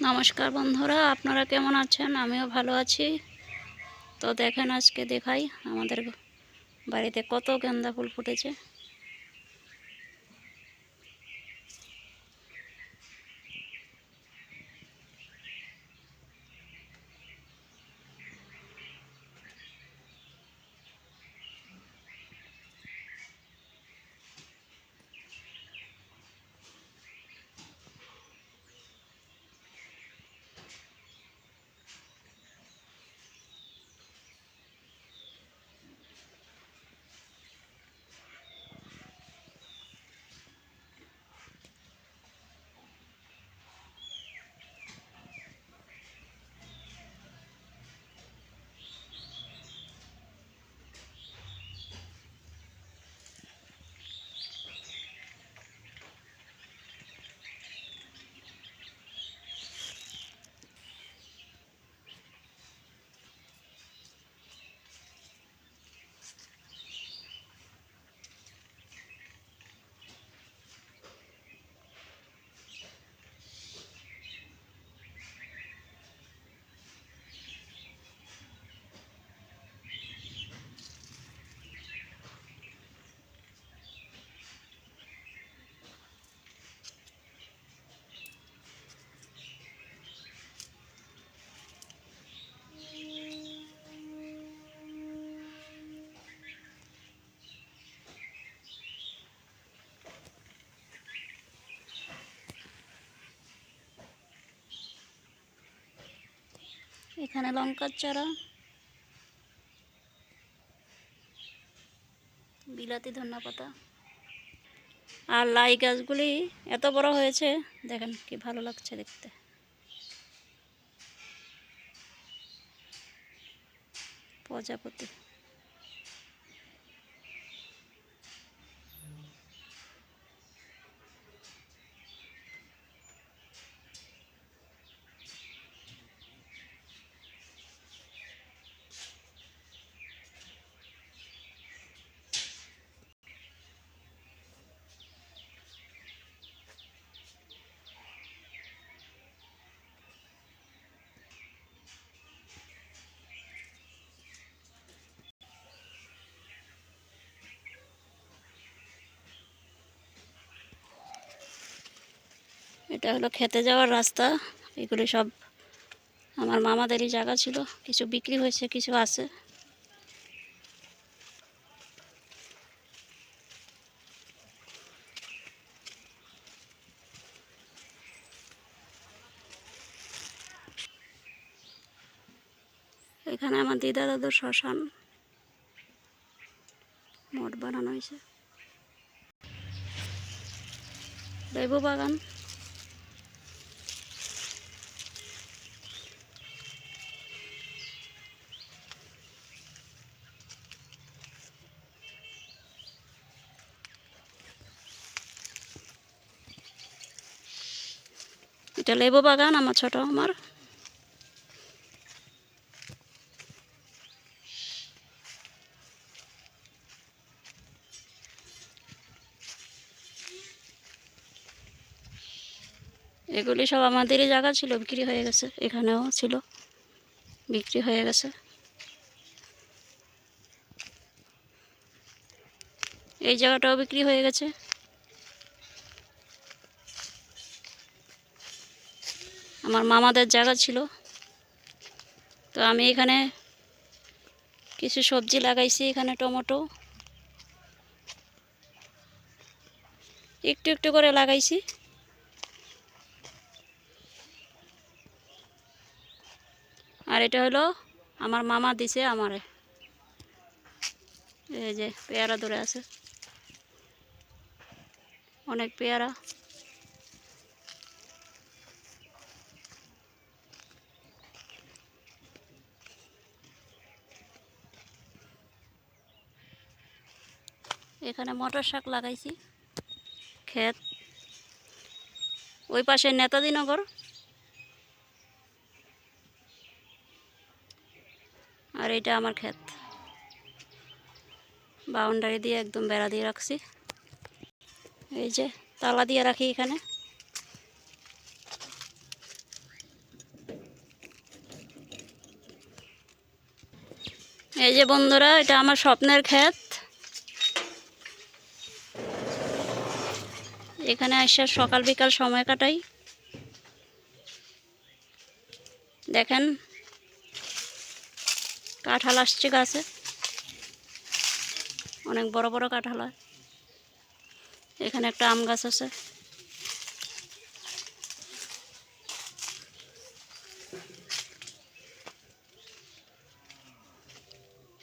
নমস্কার বন্ধুরা, আপনারা কেমন আছেন? আমিও ভালো আছি। তো দেখেন, আজকে দেখাই আমাদের বাড়িতে কত গাঁদা ফুল ফুটেছে। এখানে লঙ্কার চারা, বিলাতি ধনেপাতা আর লাই গাছগুলি এত বড় হয়েছে, দেখেন কি ভালো লাগছে দেখতে। প্রজাপতি, এটা হলো খেতে যাওয়ার রাস্তা। এগুলি সব আমার মামাদেরই জায়গা ছিল, কিছু বিক্রি হয়েছে, কিছু আছে। এখানে আমার দিদা দাদুর শ্মশান, মঠ বানানো হয়েছে। লেবু বাগান, এটা লেবু বাগান আমার ছোট আমার। এগুলি সব আমাদেরই জায়গা ছিল, বিক্রি হয়ে গেছে। এখানেও ছিল, বিক্রি হয়ে গেছে। এই জায়গাটাও বিক্রি হয়ে গেছে। আমার মামাদের জায়গা ছিল, তো আমি এখানে কিছু সবজি লাগাইছি। এখানে টমেটো একটু একটু করে লাগাইছি। আর এটা হলো আমার মামা দিছে আমারে। এই যে পেয়ারা ধরে আছে, অনেক পেয়ারা। এখানে মটর শাক লাগাইছি। ক্ষেত ওই পাশে নেতাজি নগর, আর এটা আমার ক্ষেত। বাউন্ডারি দিয়ে একদম বেড়া দিয়ে রাখছি। এই যে তালা দিয়ে রাখি এখানে। এই যে বন্ধুরা, এটা আমার স্বপ্নের ক্ষেত। এখানে এসে সকাল বিকাল সময় কাটাই। দেখেন কাঁঠাল আসছে গাছে, অনেক বড় বড় কাঁঠাল হয়। এখানে একটা আম গাছ আছে।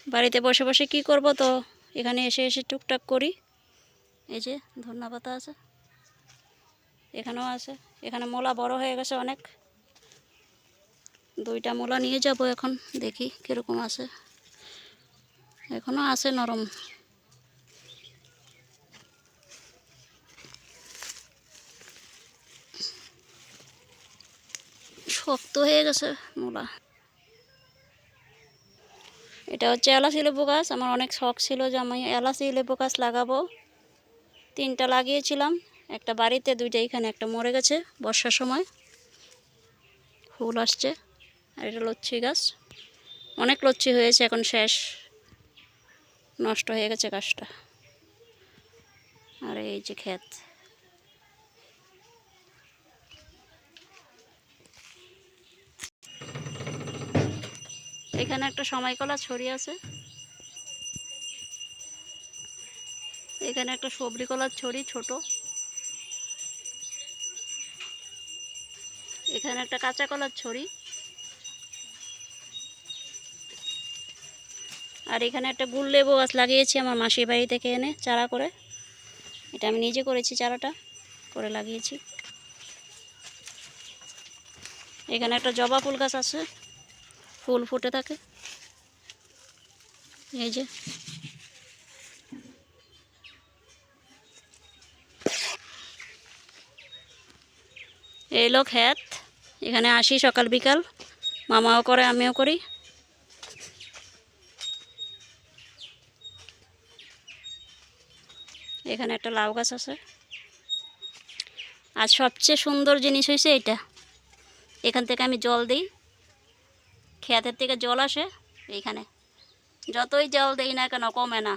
বাড়িতে বসে বসে কি করব, তো এখানে এসে এসে টুকটাক করি। এই যে ধন্যা পাতা আছে, এখানেও আছে। এখানে মূলা বড় হয়ে গেছে অনেক, 2টা মূলা নিয়ে যাব এখন, দেখি কীরকম আছে। এখনও আছে নরম। শক্ত হয়ে গেছে মূলা। এটা হচ্ছে এলাচি লেবু গাছ। আমার অনেক শখ ছিল যে আমি এলাচি লেবু গাছ লাগাবো। 3টা লাগিয়েছিলাম, একটা বাড়িতে, 2টা এখানে। একটা মরে গেছে বর্ষার সময়, ফুল আসছে। আর এটা লচ্ছি গাছ, অনেক লচ্ছি হয়েছে, এখন শেষ, নষ্ট হয়ে গেছে গাছটা। আর এই যে ক্ষেত, এখানে একটা সময়কলা ছড়ি আছে। এখানে একটা সবরি কলার ছড়ি ছোট। এখানে একটা কাঁচা কলার ছড়ি। আর এখানে একটা গুল লেবু গাছ লাগিয়েছি আমার মাসির বাড়ি থেকে এনে চারা করে। এটা আমি নিজে করেছি, চারাটা করে লাগিয়েছি। এখানে একটা জবা ফুল গাছ আছে, ফুল ফুটে থাকে। এই যে এলো ক্ষেত। এখানে আসি সকাল বিকাল, মামাও করে আমিও করি। এখানে একটা লাউ গাছ আছে। আর সবচেয়ে সুন্দর জিনিস হয়েছে এটা, এখান থেকে আমি জল দিই, ক্ষেতের থেকে জল আসে এইখানে। যতই জল দেই না কেন কমে না।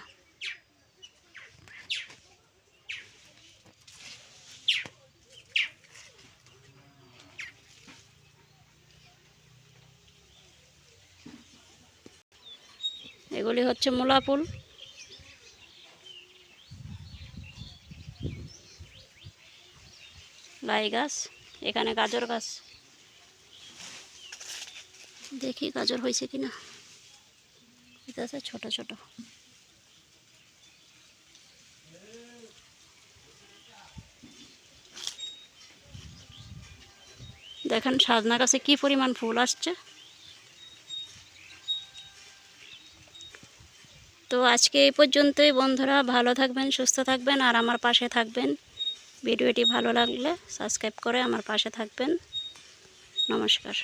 এগুলি হচ্ছে মূলা ফুল। লাই গাছ, এখানে গাজর গাছ। দেখি গাজর হয়েছে কিনা। এটা আছে ছোট ছোট। দেখেন সাজনা গাছে কি পরিমাণ ফুল আসছে। তো আজকে এই পর্যন্তই বন্ধুরা, ভালো থাকবেন, সুস্থ থাকবেন, আর আমার পাশে থাকবেন। ভিডিওটি ভালো লাগলে সাবস্ক্রাইব করে আমার পাশে থাকবেন। নমস্কার।